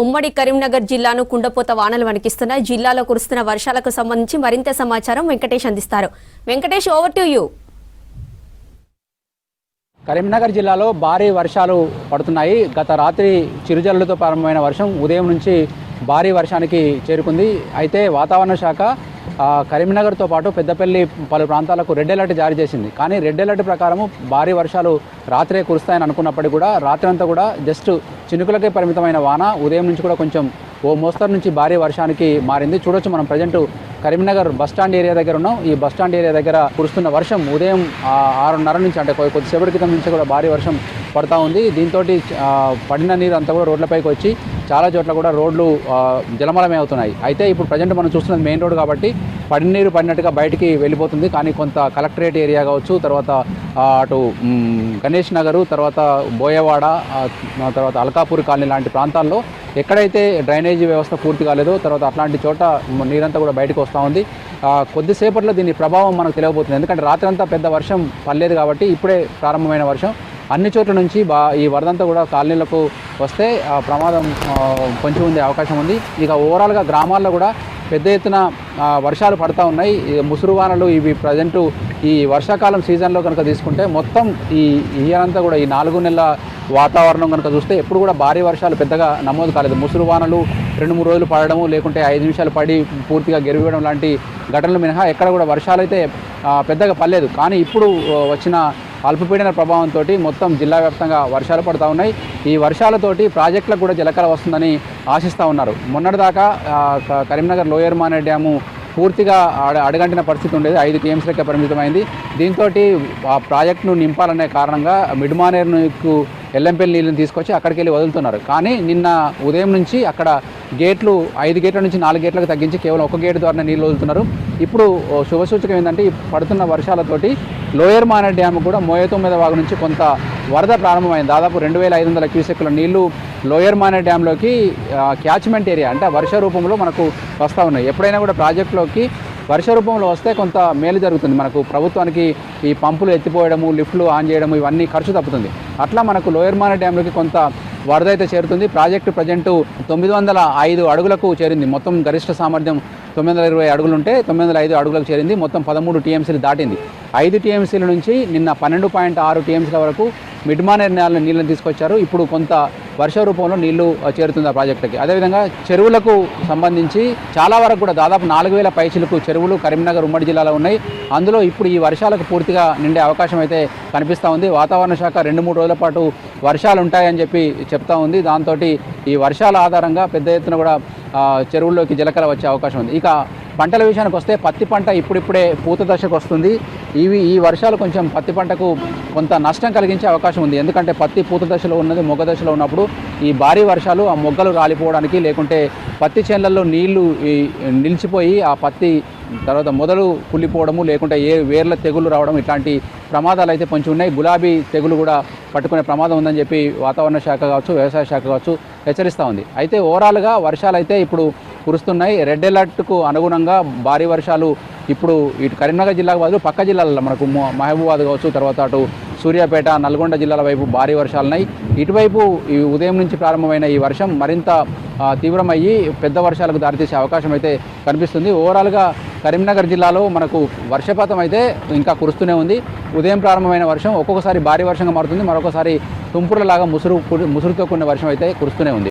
ఉమ్మడి కరీంనగర్ జిల్లాను కుండపోత వానలు వణికిస్తున్నాయి. జిల్లాలో కురుస్తున్న వర్షాలకు సంబంధించి మరింత సమాచారం వెంకటేష్ అందిస్తారు. Venkatesh, over to you. Karimnagar జిల్లాలో భారీ వర్షాలు పడుతున్నాయి. గత రాత్రి చిరుజల్లుతో ప్రారంభమైన వర్షం ఉదయం నుంచి భారీ వర్షానికి చేరుకుంది. అయితే వాతావరణ శాఖ కరీంనగర్తో పాటు పెద్దపల్లి పలు ప్రాంతాలకు రెడ్ అలర్ట్ జారీ చేసింది. కానీ రెడ్ అలర్ట్ ప్రకారము భారీ వర్షాలు రాత్రే కురుస్తాయని అనుకున్నప్పటికీ కూడా రాత్రి అంతా కూడా జస్ట్ చినుకులకే పరిమితమైన వాన ఉదయం నుంచి కూడా కొంచెం ఓ మోస్తరు నుంచి భారీ వర్షానికి మారింది. చూడొచ్చు, మనం ప్రజెంట్ కరీంనగర్ బస్టాండ్ ఏరియా దగ్గర ఉన్నాం. ఈ బస్టాండ్ ఏరియా దగ్గర కురుస్తున్న వర్షం ఉదయం 6:30 నుంచి, అంటే కొద్దిసేపటి క్రితం నుంచి కూడా భారీ వర్షం పడుతూ ఉంది. దీంతో పడిన నీరు అంతా కూడా రోడ్లపైకి వచ్చి చాలా చోట్ల కూడా రోడ్లు జలమలమే అవుతున్నాయి. అయితే ఇప్పుడు ప్రజెంట్ మనం చూస్తున్నది మెయిన్ రోడ్ కాబట్టి పడిన నీరు పడినట్టుగా బయటికి వెళ్ళిపోతుంది. కానీ కొంత కలెక్టరేట్ ఏరియా కావచ్చు, తర్వాత అటు గణేష్ నగరు, తర్వాత బోయవాడ, తర్వాత అల్కాపూర్ కాలనీ లాంటి ప్రాంతాల్లో ఎక్కడైతే డ్రైనేజీ వ్యవస్థ పూర్తి కాలేదో తర్వాత అట్లాంటి చోట నీరంతా కూడా బయటకు వస్తూ ఉంది. కొద్దిసేపట్లో దీని ప్రభావం మనకు తెలియబోతుంది. ఎందుకంటే రాత్రి అంతా పెద్ద వర్షం పడలేదు కాబట్టి ఇప్పుడే ప్రారంభమైన వర్షం అన్ని చోట్ల నుంచి ఈ వరదంతా కూడా కాలనీలకు వస్తే ప్రమాదం పొంచి ఉండే అవకాశం ఉంది. ఇక ఓవరాల్గా గ్రామాల్లో కూడా పెద్ద ఎత్తున వర్షాలు పడుతూ ఉన్నాయి. ముసురు వానలు ఇవి ప్రజెంటు ఈ వర్షాకాలం సీజన్లో కనుక తీసుకుంటే మొత్తం ఈ ఇయర్ అంతా కూడా ఈ 4 నెలల వాతావరణం కనుక చూస్తే ఎప్పుడు కూడా భారీ వర్షాలు పెద్దగా నమోదు కాలేదు. ముసురు వానలు 2-3 రోజులు పడడము, లేకుంటే 5 నిమిషాలు పడి పూర్తిగా గెరివేయడం లాంటి ఘటనలు మినహా ఎక్కడ కూడా వర్షాలు అయితే పెద్దగా పడలేదు. కానీ ఇప్పుడు వచ్చిన అల్పపీడన ప్రభావంతో మొత్తం జిల్లా వ్యాప్తంగా వర్షాలు పడుతూ ఉన్నాయి. ఈ వర్షాలతోటి ప్రాజెక్టులకు కూడా జలకళ వస్తుందని ఆశిస్తూ ఉన్నారు. మొన్నటిదాకా కరీంనగర్ లోయర్ మానేర్ డ్యాము పూర్తిగా అడగంటిన పరిస్థితి ఉండేది, 5 టీఎంసీలకే పరిమితమైంది. దీంతో ఆ ప్రాజెక్టును నింపాలనే కారణంగా మిడ్ మానేర్కు ఎల్లంపల్లి నీళ్ళని తీసుకొచ్చి అక్కడికి వెళ్ళి వదులుతున్నారు. కానీ నిన్న ఉదయం నుంచి అక్కడ గేట్లు 5 గేట్ల నుంచి 4 గేట్లకు తగ్గించి కేవలం 1 గేటు ద్వారా నీళ్ళు వదులుతున్నారు. ఇప్పుడు శుభసూచకం ఏంటంటే పడుతున్న వర్షాలతోటి లోయర్ మానేర్ డ్యామ్ కూడా మోయతొమ్మిద వాగు నుంచి కొంత వరద ప్రారంభమైంది. దాదాపు 2500 క్యూసెక్ల నీళ్లు లోయర్ మానేర్ డ్యాంలోకి క్యాచ్మెంట్ ఏరియా అంటే వర్ష రూపంలో మనకు వస్తూ ఉన్నాయి. ఎప్పుడైనా కూడా ప్రాజెక్టులోకి వర్ష రూపంలో వస్తే కొంత మేలు జరుగుతుంది. మనకు ప్రభుత్వానికి ఈ పంపులు ఎత్తిపోయడము, లిఫ్ట్లు ఆన్ చేయడము ఇవన్నీ ఖర్చు తప్పుతుంది. అట్లా మనకు లోయర్ మానేర్ డ్యాంలోకి కొంత వరద అయితే చేరుతుంది. ప్రాజెక్టు ప్రజెంటు 905 అడుగులకు చేరింది. మొత్తం గరిష్ట సామర్థ్యం 920 అడుగులు ఉంటే 905 అడుగులకు చేరింది. మొత్తం 13 టీఎంసీలు దాటింది. 5 టీఎంసీల నుంచి నిన్న 12.6 టీఎంసీల వరకు మిడ్ మానేర్ నీళ్ళని తీసుకొచ్చారు. ఇప్పుడు కొంత వర్ష రూపంలో నీళ్లు చేరుతుంది ఆ ప్రాజెక్టుకి. అదేవిధంగా చెరువులకు సంబంధించి చాలా వరకు కూడా దాదాపు 4000 పైచిలకు చెరువులు కరీంనగర్ ఉమ్మడి జిల్లాలో ఉన్నాయి. అందులో ఇప్పుడు ఈ వర్షాలకు పూర్తిగా నిండే అవకాశం అయితే కనిపిస్తూ ఉంది. వాతావరణ శాఖ 2-3 రోజుల పాటు వర్షాలు ఉంటాయని చెప్పి చెప్తా ఉంది. దాంతో ఈ వర్షాల ఆధారంగా పెద్ద ఎత్తున కూడా చెరువుల్లోకి జలకళ వచ్చే అవకాశం ఉంది. ఇక పంటల విషయానికి వస్తే పత్తి పంట ఇప్పుడిప్పుడే పూత దశకు వస్తుంది. ఈ వర్షాలు కొంచెం పత్తి పంటకు కొంత నష్టం కలిగించే అవకాశం ఉంది. ఎందుకంటే పత్తి పూత దశలో ఉన్నది, మొగ్గ దశలో ఉన్నప్పుడు ఈ భారీ వర్షాలు ఆ మొగ్గలు రాలిపోవడానికి, లేకుంటే పత్తి చేనులలో నీళ్లు నిలిచిపోయి ఆ పత్తి తర్వాత మొదలు కుళ్ళిపోవడము, లేకుంటే వేర్ల తెగులు రావడం ఇట్లాంటి ప్రమాదాలు అయితే పొంచి ఉన్నాయి. గులాబీ తెగులు కూడా పట్టుకునే ప్రమాదం ఉందని చెప్పి వాతావరణ శాఖ కావచ్చు, వ్యవసాయ శాఖ కావచ్చు హెచ్చరిస్తూ ఉంది. అయితే ఓవరాల్గా వర్షాలు అయితే ఇప్పుడు కురుస్తున్నాయి. రెడ్ అలర్ట్కు అనుగుణంగా భారీ వర్షాలు ఇప్పుడు ఇటు కరీంనగర్ జిల్లాకు బదులు పక్క జిల్లాలలో మనకు మహబూబాద్ కావచ్చు, తర్వాత అటు సూర్యాపేట, నల్గొండ జిల్లాల వైపు భారీ వర్షాలున్నాయి. ఇటువైపు ఈ ఉదయం నుంచి ప్రారంభమైన ఈ వర్షం మరింత తీవ్రమయ్యి పెద్ద వర్షాలకు దారితీసే అవకాశం అయితే కనిపిస్తుంది. ఓవరాల్గా కరీంనగర్ జిల్లాలో మనకు వర్షపాతం అయితే ఇంకా కురుస్తూనే ఉంది. ఉదయం ప్రారంభమైన వర్షం ఒక్కొక్కసారి భారీ వర్షంగా మారుతుంది, మరొకసారి తుంపురలాగా ముసురుతో కూడిన వర్షం అయితే కురుస్తూనే ఉంది.